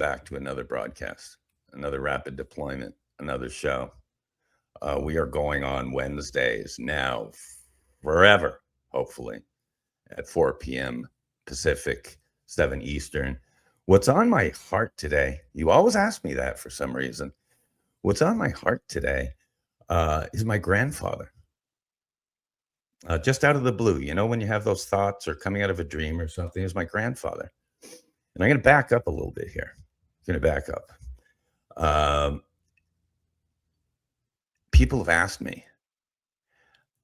back to another broadcast, another rapid deployment, another show. We are going on Wednesdays now, forever, hopefully, at 4 p.m. Pacific, 7 Eastern. What's on my heart today? You always ask me that for some reason. What's on my heart today is my grandfather. Just out of the blue, when you have those thoughts or coming out of a dream or something, is my grandfather. And I'm going to back up a little bit here. I'm going to back up. People have asked me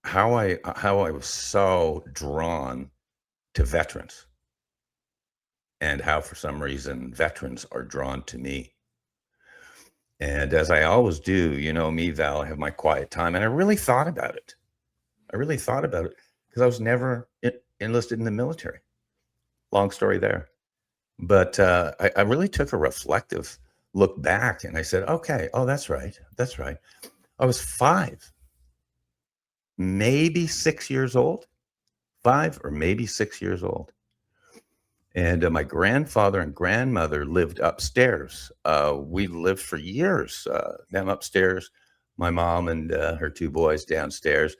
how I was so drawn to veterans, and how for some reason veterans are drawn to me. And as I always do, me, Val, I have my quiet time, and I really thought about it. Because I was never enlisted in the military. Long story there. But I really took a reflective look back, and I said, okay, that's right. I was 5, maybe 6 years old, 5 or maybe 6 years old. And my grandfather and grandmother lived upstairs. We lived for years, them upstairs, my mom and her 2 boys downstairs.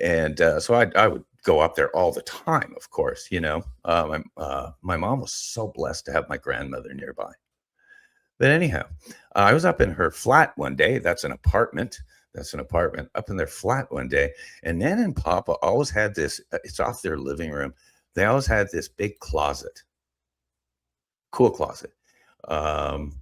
And so I would go up there all the time, of course, my mom was so blessed to have my grandmother nearby. But anyhow, I was up in her flat one day. That's an apartment up in their flat one day. And Nan and Papa always had this, it's off their living room. They always had this big closet, cool closet. As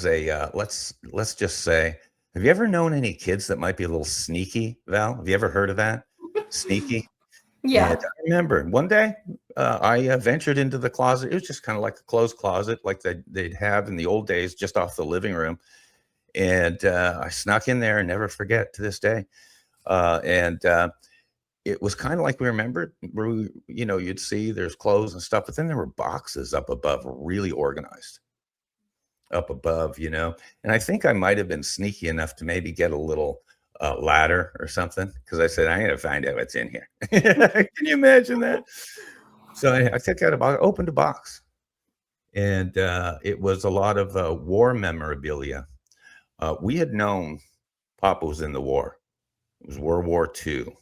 a, let's just say, have you ever known any kids that might be a little sneaky, Val? Have you ever heard of that? Sneaky? Yeah. And I remember one day I ventured into the closet. It was just kind of like a closed closet, like they'd have in the old days, just off the living room. And I snuck in there and never forget to this day. It was kind of like we remembered, you'd see there's clothes and stuff, but then there were boxes up above, really organized up above, and I think I might have been sneaky enough to maybe get a little ladder or something, because I said, I'm going to find out what's in here. Can you imagine that? So I took out a box, opened a box, and it was a lot of war memorabilia. We had known Papa was in the war. It was World War II.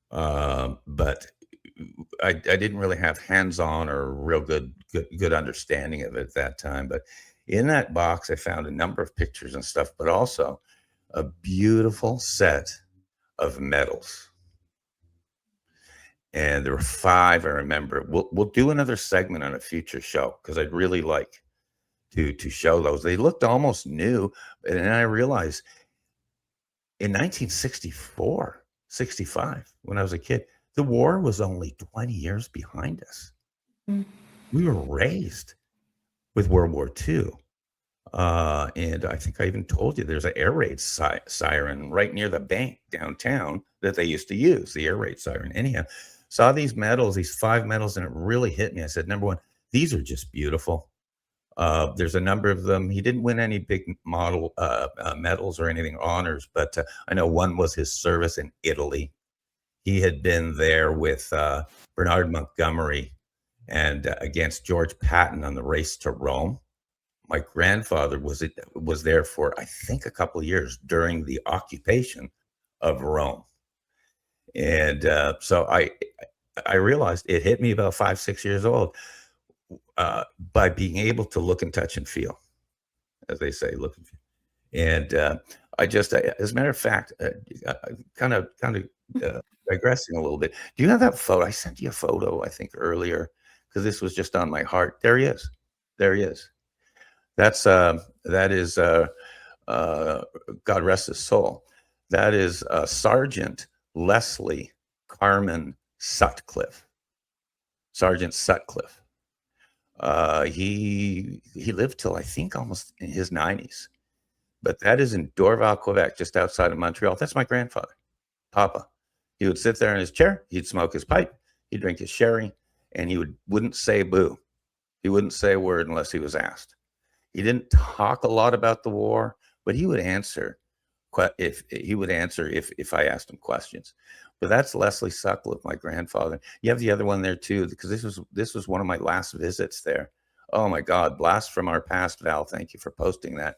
But I didn't really have hands-on or real good understanding of it at that time. But in that box, I found a number of pictures and stuff, but also a beautiful set of medals. And there were 5, I remember. We'll do another segment on a future show, because I'd really like to show those. They looked almost new, and then I realized in 1964, 65, when I was a kid, the war was only 20 years behind us. We were raised with World War II. And I think I even told you there's an air raid siren right near the bank downtown that they used to use, the air raid siren. Anyhow, saw these medals, these 5 medals, and it really hit me. I said, number one, these are just beautiful. There's a number of them. He didn't win any big model medals or anything, honors, but I know one was his service in Italy. He had been there with Bernard Montgomery and against George Patton on the race to Rome. My grandfather was there for, I think, a couple of years during the occupation of Rome. And so I realized it hit me about 5, 6 years old. By being able to look and touch and feel, as they say, look and feel. And as a matter of fact, kind of digressing a little bit. Do you have that photo? I sent you a photo, I think, earlier, because this was just on my heart. There he is. That is God rest his soul. That is Sergeant Leslie Carmen Sutcliffe. Sergeant Sutcliffe. He lived till, I think, almost in his 90s. But that is in Dorval, Quebec, just outside of Montreal. That's my grandfather, Papa. He would sit there in his chair. He'd smoke his pipe. He'd drink his sherry, and he wouldn't say boo. He wouldn't say a word unless he was asked. He didn't talk a lot about the war, but he would answer if I asked him questions. But that's Leslie Sutcliffe, my grandfather. You have the other one there too, because this was one of my last visits there. Oh my God, blast from our past, Val. Thank you for posting that.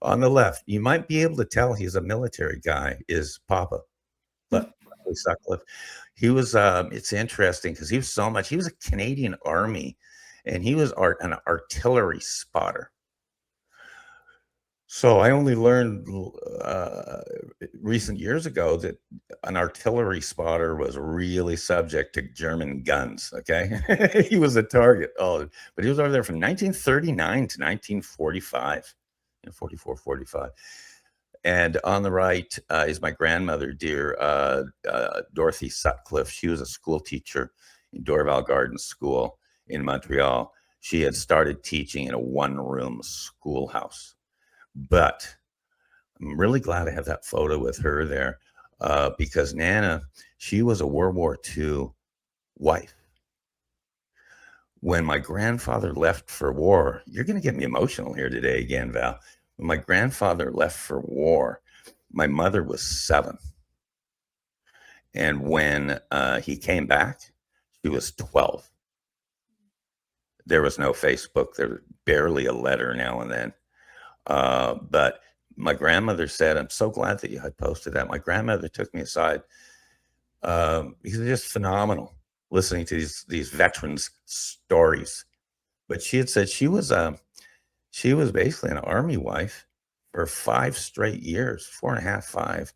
On the left, you might be able to tell he's a military guy, is Papa. But Sutcliffe, he was, it's interesting because he was a Canadian Army and he was an artillery spotter. So I only learned recent years ago that an artillery spotter was really subject to German guns. Okay, he was a target. Oh, but he was over there from 1939 to 1945, 44, 45. And on the right is my grandmother, dear Dorothy Sutcliffe. She was a school teacher in Dorval Gardens School in Montreal. She had started teaching in a one-room schoolhouse. But I'm really glad I have that photo with her there because Nana, she was a World War II wife. When my grandfather left for war, you're going to get me emotional here today again, Val. When my grandfather left for war, my mother was 7. And when he came back, she was 12. There was no Facebook. There was barely a letter now and then. But my grandmother said, I'm so glad that you had posted that. My grandmother took me aside because it's just phenomenal listening to these veterans' stories. But she had said she was basically an army wife for 5 straight years, 4.5, 5.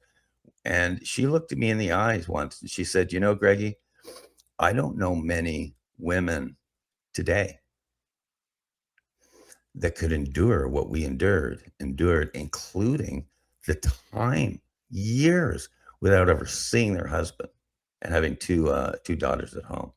And she looked at me in the eyes once and she said, you know, Greggy, I don't know many women today that could endure what we endured, including the time, years, without ever seeing their husband and having two daughters at home.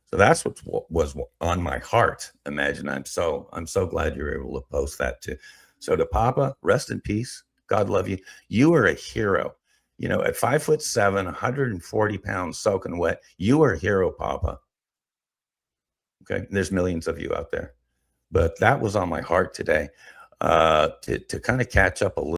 So that's what was on my heart. Imagine. I'm so glad you're able to post that too. So to Papa, rest in peace. God love you. You are a hero. You know, at 5'7", 140 pounds, soaking wet, you are a hero, Papa. Okay, there's millions of you out there. But that was on my heart today to kind of catch up a little.